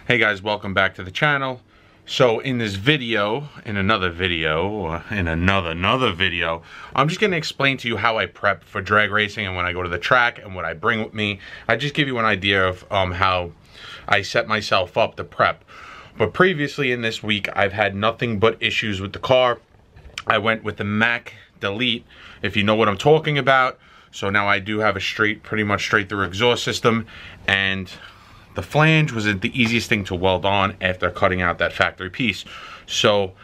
Hey guys, welcome back to the channel. So in this video, in another video, I'm just going to explain to you how I prep for drag racing and when I go to the track and what I bring with me. I just give you an idea of how I set myself up to prep. But previously in this week, I've had nothing but issues with the car. I went with the Mac Delete, if you know what I'm talking about. So now I do have a pretty much straight through exhaust system, and the flange wasn't the easiest thing to weld on after cutting out that factory piece. So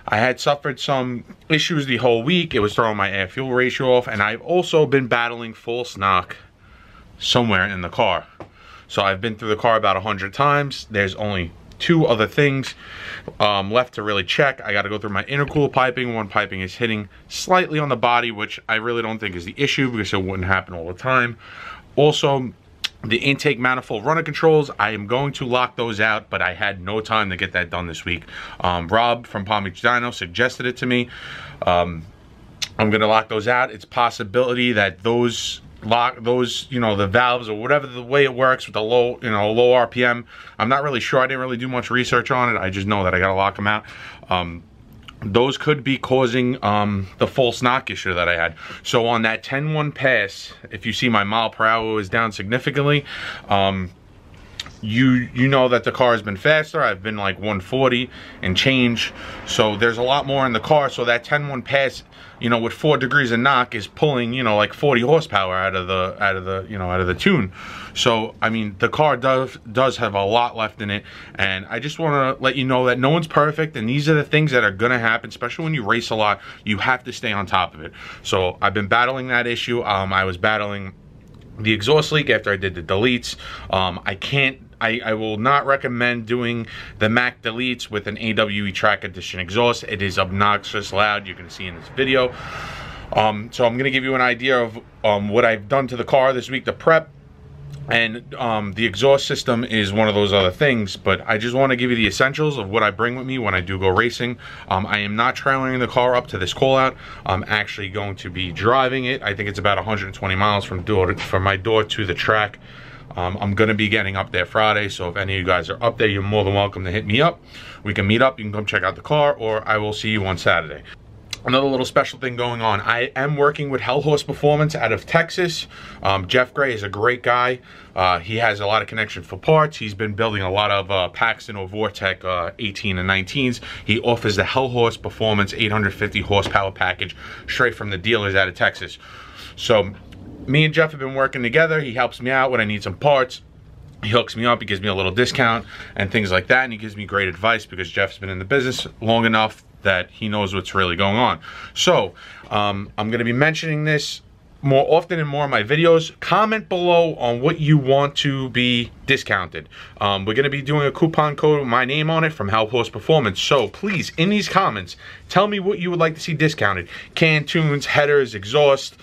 I had suffered some issues the whole week. It was throwing my air fuel ratio off, and I've also been battling false knock somewhere in the car. So I've been through the car about 100 times. There's only 2 other things left to really check. I got to go through my intercooler piping. One piping is hitting slightly on the body, which I really don't think is the issue because it wouldn't happen all the time. Also, the intake manifold runner controls, I am going to lock those out, but I had no time to get that done this week. Rob from Palm Beach Dyno suggested it to me. I'm gonna lock those out. It's a possibility that those, you know, the valves or whatever the way it works with the low, low RPM. I'm not really sure. I didn't really do much research on it. I just know that I gotta lock them out. Those could be causing the false knock issue that I had. So on that 10-1 pass, if you see my mile per hour is down significantly, you know that the car has been faster. I've been like 140 and change. So there's a lot more in the car. So that 10-1 pass, with 4 degrees of knock is pulling, like 40 horsepower out of the tune. So I mean, the car does have a lot left in it, and I just want to let you know that no one's perfect, and these are the things that are gonna happen, especially when you race a lot. You have to stay on top of it. So I've been battling that issue. I was battling the exhaust leak after I did the deletes. I will not recommend doing the Mac deletes with an AWE track edition exhaust. It is obnoxious loud. You can see in this video. So I'm going to give you an idea of what I've done to the car this week to prep. And the exhaust system is one of those other things, but I just want to give you the essentials of what I bring with me when I do go racing. I am not trailering the car up to this call out. I'm actually going to be driving it. I think it's about 120 miles from my door to the track. I'm going to be getting up there Friday, so if any of you guys are up there, you're more than welcome to hit me up. We can meet up, you can come check out the car, or I will see you on Saturday. Another little special thing going on. I am working with Hell Horse Performance out of Texas. Jeff Gray is a great guy. He has a lot of connection for parts. He's been building a lot of Paxton or Vortec 18 and 19s. He offers the Hell Horse Performance 850 horsepower package straight from the dealers out of Texas. So me and Jeff have been working together. He helps me out when I need some parts. He hooks me up, he gives me a little discount and things like that, and he gives me great advice because Jeff's been in the business long enough that he knows what's really going on. So I'm going to be mentioning this more often in more of my videos. Comment below on what you want to be discounted. We're going to be doing a coupon code with my name on it from Hell Horse Performance. So please, in these comments, tell me what you would like to see discounted. Can tunes, headers, exhaust,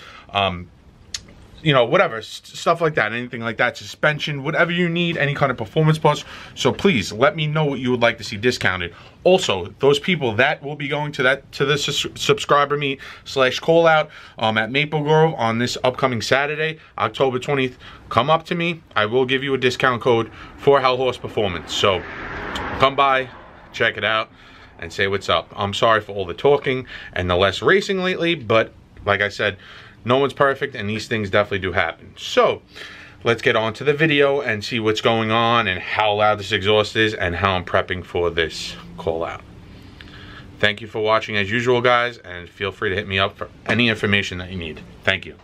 whatever, stuff like that, anything like that, suspension, whatever you need, any kind of performance parts. So please let me know what you would like to see discounted. Also, those people that will be going to the subscriber meet / call out at Maple Grove on this upcoming Saturday, October 20th, come up to me. I will give you a discount code for Hell Horse Performance. So come by, check it out, and say what's up. I'm sorry for all the talking and the less racing lately, but like I said, no one's perfect, and these things definitely do happen. So let's get on to the video and see what's going on and how loud this exhaust is and how I'm prepping for this call out. Thank you for watching as usual, guys, and feel free to hit me up for any information that you need. Thank you.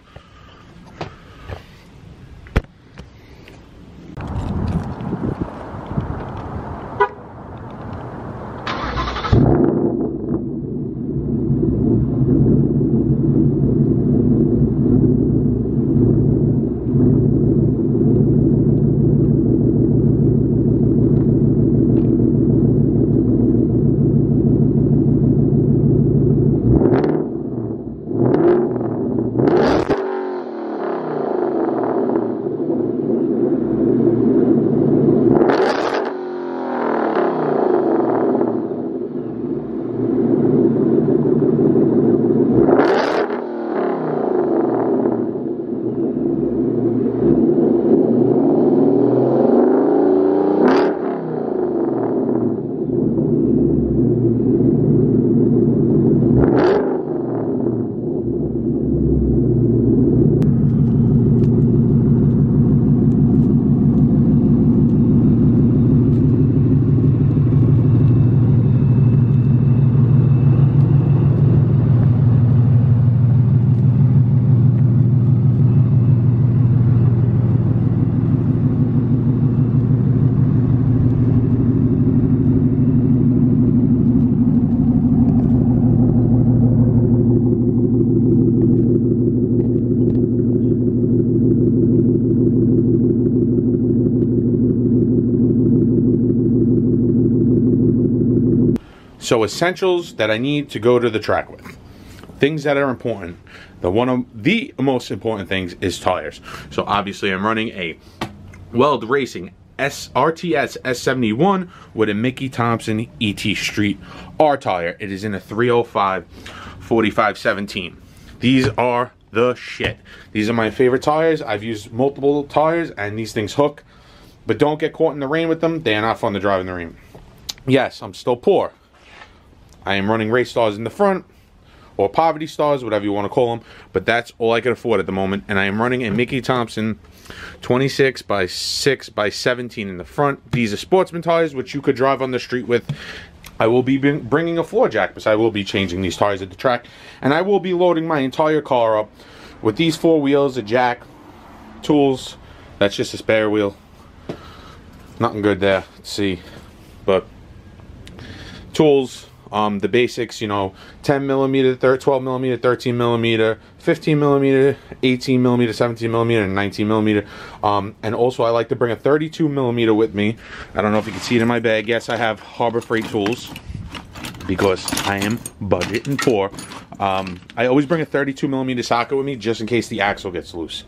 So essentials that I need to go to the track with. Things that are important. One of the most important things is tires. So obviously I'm running a Weld Racing RTS S71 with a Mickey Thompson ET Street R tire. It is in a 305 4517. These are the shit. These are my favorite tires. I've used multiple tires and these things hook, but don't get caught in the rain with them. They are not fun to drive in the rain. Yes, I'm still poor. I am running race stars in the front, or poverty stars, whatever you want to call them, but that's all I can afford at the moment. And I am running a Mickey Thompson 26 by 6 by 17 in the front. These are sportsman tires, which you could drive on the street with. I will be bringing a floor jack, because I will be changing these tires at the track, and I will be loading my entire car up with these 4 wheels, a jack, tools. That's just a spare wheel. Nothing good there, let's see, but tools. The basics, you know, 10 millimeter, 12 millimeter, 13 millimeter, 15 millimeter, 18 millimeter, 17 millimeter, and 19 millimeter. And also I like to bring a 32 millimeter with me. I don't know if you can see it in my bag. Yes, I have Harbor Freight tools because I am budget and poor. I always bring a 32 millimeter socket with me just in case the axle gets loose.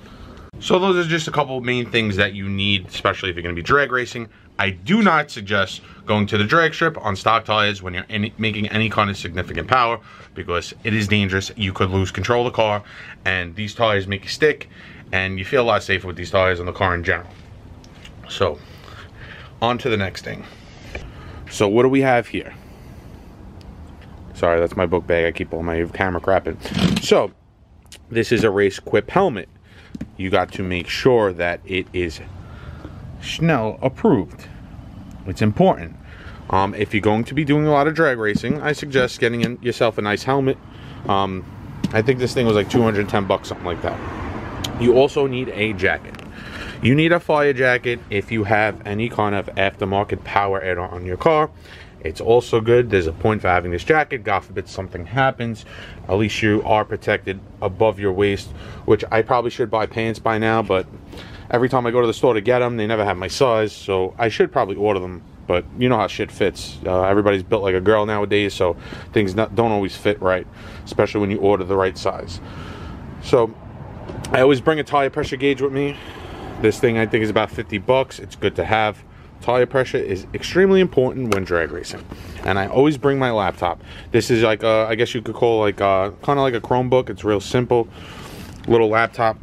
So those are just a couple of main things that you need, especially if you're going to be drag racing. I do not suggest going to the drag strip on stock tires when you're making any kind of significant power, because it is dangerous. You could lose control of the car, and these tires make you stick, and you feel a lot safer with these tires on the car in general. So, on to the next thing. So what do we have here? Sorry, that's my book bag. I keep all my camera crap in. So, this is a Race Quip helmet. You got to make sure that it is Schnell approved. It's important. If you're going to be doing a lot of drag racing, I suggest getting yourself a nice helmet. I think this thing was like 210 bucks, something like that. You also need a jacket. You need a fire jacket if you have any kind of aftermarket power add-on on your car. It's also good. There's a point for having this jacket. God forbid something happens, at least you are protected above your waist, which I probably should buy pants by now, but every time I go to the store to get them, they never have my size, so I should probably order them. But you know how shit fits. Everybody's built like a girl nowadays, so things don't always fit right, especially when you order the right size. So I always bring a tire pressure gauge with me. This thing I think is about 50 bucks. It's good to have. Tire pressure is extremely important when drag racing. And I always bring my laptop. This is like I guess you could call like kind of like a Chromebook. It's real simple little laptop.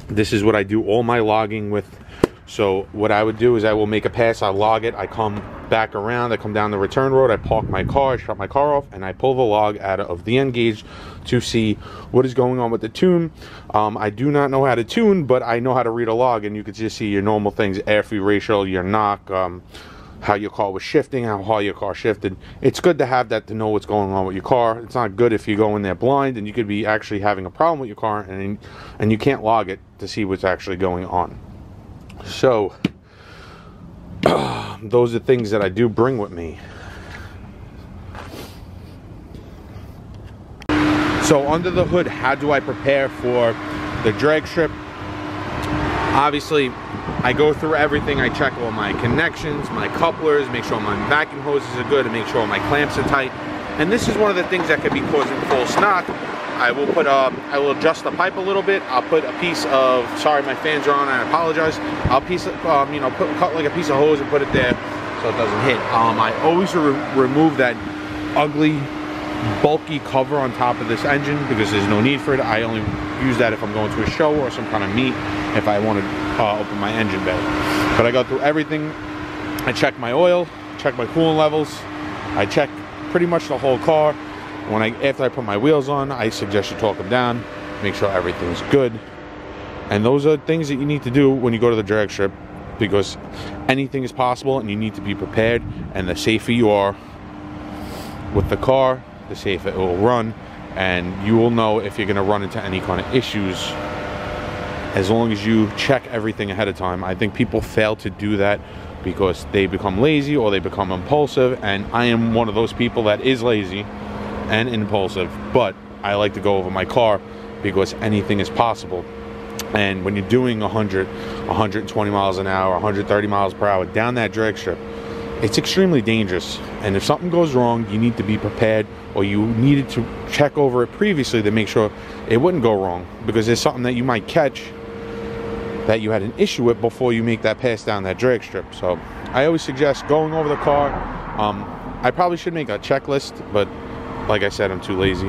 This is what I do all my logging with. So what I would do is I will make a pass, I log it, I come back around, I come down the return road, I park my car, I shut my car off, and I pull the log out of the end gauge to see what is going on with the tune. I do not know how to tune, but I know how to read a log, and you can just see your normal things, air-free ratio, your knock, how your car was shifting, how hard your car shifted. It's good to have that to know what's going on with your car. It's not good if you go in there blind and you could be actually having a problem with your car and you can't log it to see what's actually going on. So those are things that I do bring with me. So under the hood, how do I prepare for the drag strip? Obviously, I go through everything. I check all my connections, my couplers, make sure my vacuum hoses are good, and make sure my clamps are tight. And this is one of the things that could be causing false knock. I will adjust the pipe a little bit. I'll put a piece of, sorry my fans are on, I apologize. I'll cut like a piece of hose and put it there so it doesn't hit. I always remove that ugly, bulky cover on top of this engine because there's no need for it. I only use that if I'm going to a show or some kind of meet, if I want to open my engine bay. But I go through everything. I check my oil, check my coolant levels. I check pretty much the whole car. After I put my wheels on, I suggest you torque them down, make sure everything's good. And those are things that you need to do when you go to the drag strip, because anything is possible and you need to be prepared. And the safer you are with the car, the safer it will run, and you will know if you're going to run into any kind of issues as long as you check everything ahead of time. I think people fail to do that because they become lazy or they become impulsive, and I am one of those people that is lazy and impulsive, but I like to go over my car because anything is possible. And when you're doing 100, 120 miles an hour, 130 miles per hour down that drag strip, it's extremely dangerous, and if something goes wrong, you need to be prepared, or you needed to check over it previously to make sure it wouldn't go wrong, because there's something that you might catch that you had an issue with before you make that pass down that drag strip. So I always suggest going over the car. I probably should make a checklist, but like I said, I'm too lazy.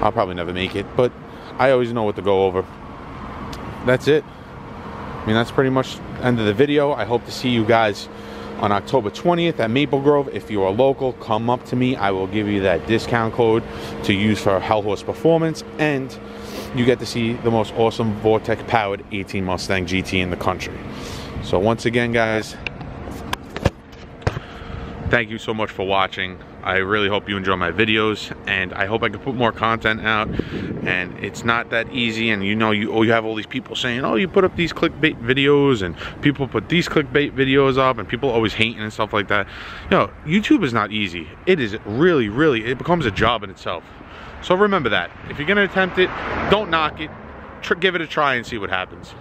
I'll probably never make it, but I always know what to go over. That's it. I mean, that's pretty much the end of the video. I hope to see you guys on October 20th at Maple Grove. If you are local, come up to me. I will give you that discount code to use for Hell Horse Performance, and you get to see the most awesome Vortex powered 18 Mustang GT in the country. So once again, guys, thank you so much for watching. I really hope you enjoy my videos, and I hope I can put more content out. And it's not that easy, and you know, you have all these people saying, oh, you put up these clickbait videos, and people put these clickbait videos up, and people always hating and stuff like that. You know, YouTube is not easy. It is really, it becomes a job in itself. So remember that. If you're gonna attempt it, don't knock it. Give it a try and see what happens.